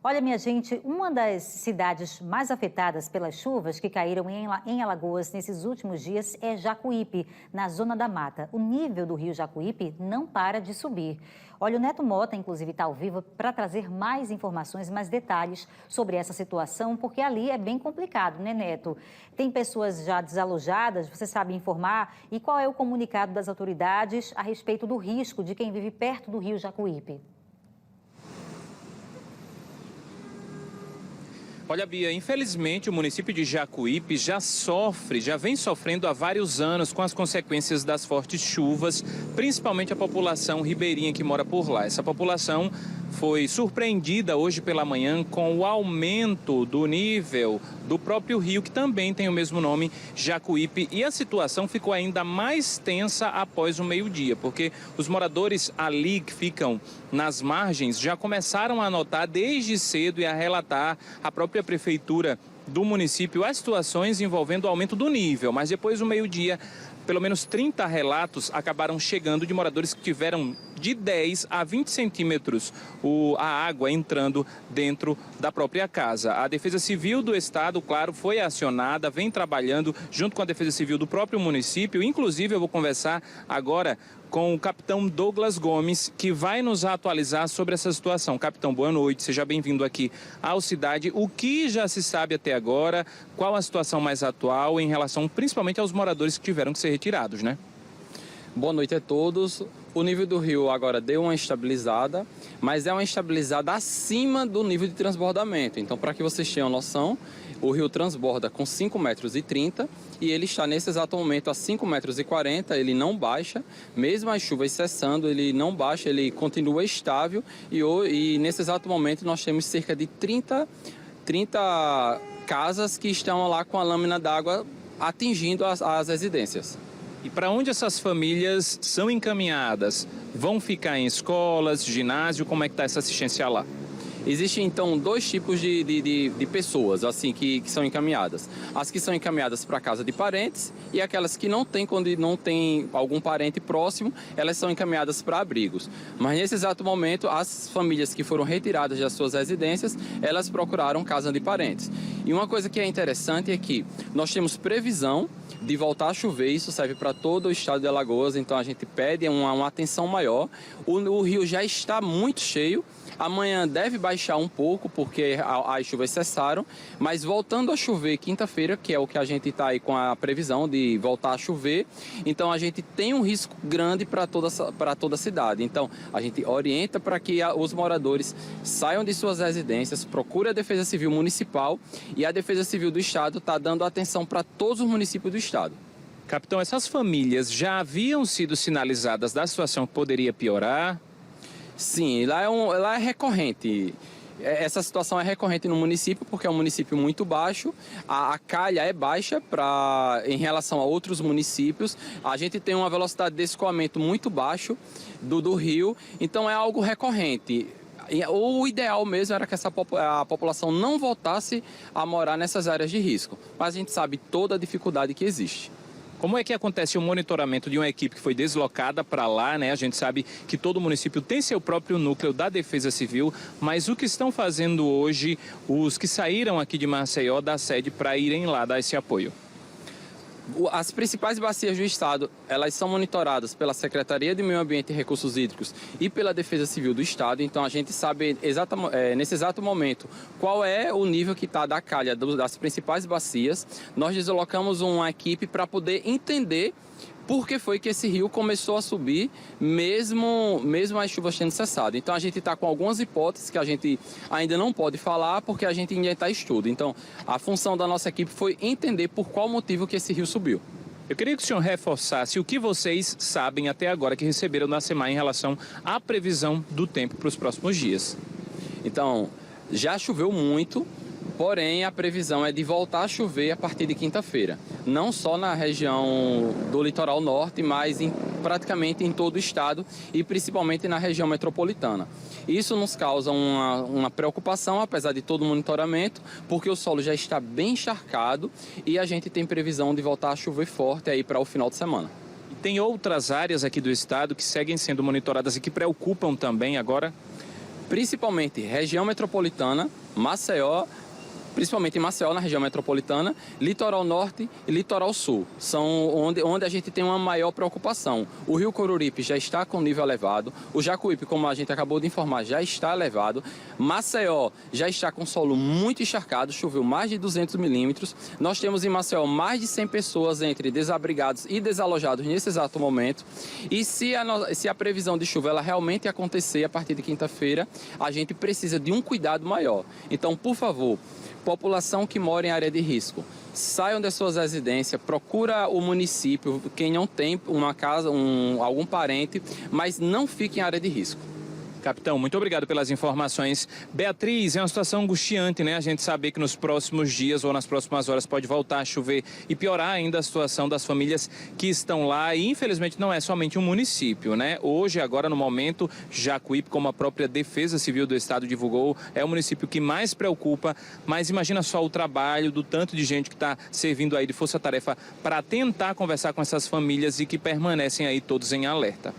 Olha, minha gente, uma das cidades mais afetadas pelas chuvas que caíram em Alagoas nesses últimos dias é Jacuípe, na Zona da Mata. O nível do rio Jacuípe não para de subir. Olha, o Neto Mota, inclusive, está ao vivo para trazer mais informações, mais detalhes sobre essa situação, porque ali é bem complicado, né, Neto? Tem pessoas já desalojadas, você sabe informar? E qual é o comunicado das autoridades a respeito do risco de quem vive perto do rio Jacuípe? Olha, Bia, infelizmente o município de Jacuípe já vem sofrendo há vários anos com as consequências das fortes chuvas, principalmente a população ribeirinha que mora por lá. Essa população foi surpreendida hoje pela manhã com o aumento do nível do próprio rio, que também tem o mesmo nome, Jacuípe, e a situação ficou ainda mais tensa após o meio-dia, porque os moradores ali que ficam nas margens já começaram a notar desde cedo e a relatar à própria prefeitura do município as situações envolvendo o aumento do nível, mas depois do meio-dia, pelo menos 30 relatos acabaram chegando de moradores que tiveram de 10 a 20 centímetros a água entrando dentro da própria casa. A Defesa Civil do Estado, claro, foi acionada, vem trabalhando junto com a Defesa Civil do próprio município. Inclusive, eu vou conversar agora com o capitão Douglas Gomes, que vai nos atualizar sobre essa situação. Capitão, boa noite, seja bem-vindo aqui ao Cidade. O que já se sabe até agora? Qual a situação mais atual em relação principalmente aos moradores que tiveram que ser retirados, né? Boa noite a todos. O nível do rio agora deu uma estabilizada, mas é uma estabilizada acima do nível de transbordamento. Então, para que vocês tenham noção, o rio transborda com 5,30 metros e ele está nesse exato momento a 5,40 metros, ele não baixa. Mesmo as chuvas cessando, ele não baixa, ele continua estável e nesse exato momento nós temos cerca de 30 casas que estão lá com a lâmina d'água atingindo as residências. E para onde essas famílias são encaminhadas? Vão ficar em escolas, ginásio? Como é que está essa assistência lá? Existem, então, dois tipos de pessoas assim que são encaminhadas. As que são encaminhadas para casa de parentes e aquelas que quando não tem algum parente próximo, elas são encaminhadas para abrigos. Mas nesse exato momento, as famílias que foram retiradas das suas residências, elas procuraram casa de parentes. E uma coisa que é interessante é que nós temos previsão de voltar a chover, isso serve para todo o estado de Alagoas, então a gente pede uma atenção maior. O rio já está muito cheio, amanhã deve baixar um pouco porque as chuvas cessaram, mas voltando a chover quinta-feira, que é o que a gente está aí com a previsão de voltar a chover, então a gente tem um risco grande para toda a cidade. Então a gente orienta para que os moradores saiam de suas residências, procure a Defesa Civil Municipal e a Defesa Civil do Estado está dando atenção para todos os municípios do Estado. Capitão, essas famílias já haviam sido sinalizadas da situação que poderia piorar? Sim, lá é recorrente. Essa situação é recorrente no município porque é um município muito baixo, a calha é baixa em relação a outros municípios, a gente tem uma velocidade de escoamento muito baixo do rio, então é algo recorrente. O ideal mesmo era que a população não voltasse a morar nessas áreas de risco, mas a gente sabe toda a dificuldade que existe. Como é que acontece o monitoramento de uma equipe que foi deslocada para lá, né? A gente sabe que todo município tem seu próprio núcleo da Defesa Civil, mas o que estão fazendo hoje os que saíram aqui de Maceió da sede para irem lá dar esse apoio? As principais bacias do Estado, elas são monitoradas pela Secretaria de Meio Ambiente e Recursos Hídricos e pela Defesa Civil do Estado. Então, a gente sabe nesse exato momento qual é o nível que está da calha das principais bacias. Nós deslocamos uma equipe para poder entender por que foi que esse rio começou a subir, mesmo as chuvas tendo cessado. Então, a gente está com algumas hipóteses que a gente ainda não pode falar, porque a gente ainda está em estudo. Então, a função da nossa equipe foi entender por qual motivo que esse rio subiu. Eu queria que o senhor reforçasse o que vocês sabem até agora que receberam na SEMAI em relação à previsão do tempo para os próximos dias. Então, já choveu muito, porém a previsão é de voltar a chover a partir de quinta-feira. Não só na região do litoral norte, mas praticamente em todo o estado e principalmente na região metropolitana. Isso nos causa uma preocupação, apesar de todo o monitoramento, porque o solo já está bem encharcado e a gente tem previsão de voltar a chover forte aí para o final de semana. E tem outras áreas aqui do estado que seguem sendo monitoradas e que preocupam também agora? principalmente região metropolitana, Maceió, principalmente em Maceió, na região metropolitana, litoral norte e litoral sul, são onde a gente tem uma maior preocupação. O rio Coruripe já está com nível elevado, o Jacuípe, como a gente acabou de informar, já está elevado, Maceió já está com solo muito encharcado, choveu mais de 200 milímetros, nós temos em Maceió mais de 100 pessoas entre desabrigados e desalojados nesse exato momento, e se a previsão de chuva ela realmente acontecer a partir de quinta-feira, a gente precisa de um cuidado maior. Então, por favor, população que mora em área de risco, saiam das suas residências, procura o município, quem não tem uma casa, algum parente, mas não fique em área de risco. Capitão, muito obrigado pelas informações. Beatriz, é uma situação angustiante, né? A gente saber que nos próximos dias ou nas próximas horas pode voltar a chover e piorar ainda a situação das famílias que estão lá. E infelizmente não é somente um município, né? Hoje, agora no momento, Jacuípe, como a própria Defesa Civil do Estado divulgou, é o município que mais preocupa. Mas imagina só o trabalho do tanto de gente que está servindo aí de força-tarefa para tentar conversar com essas famílias e que permanecem aí todos em alerta.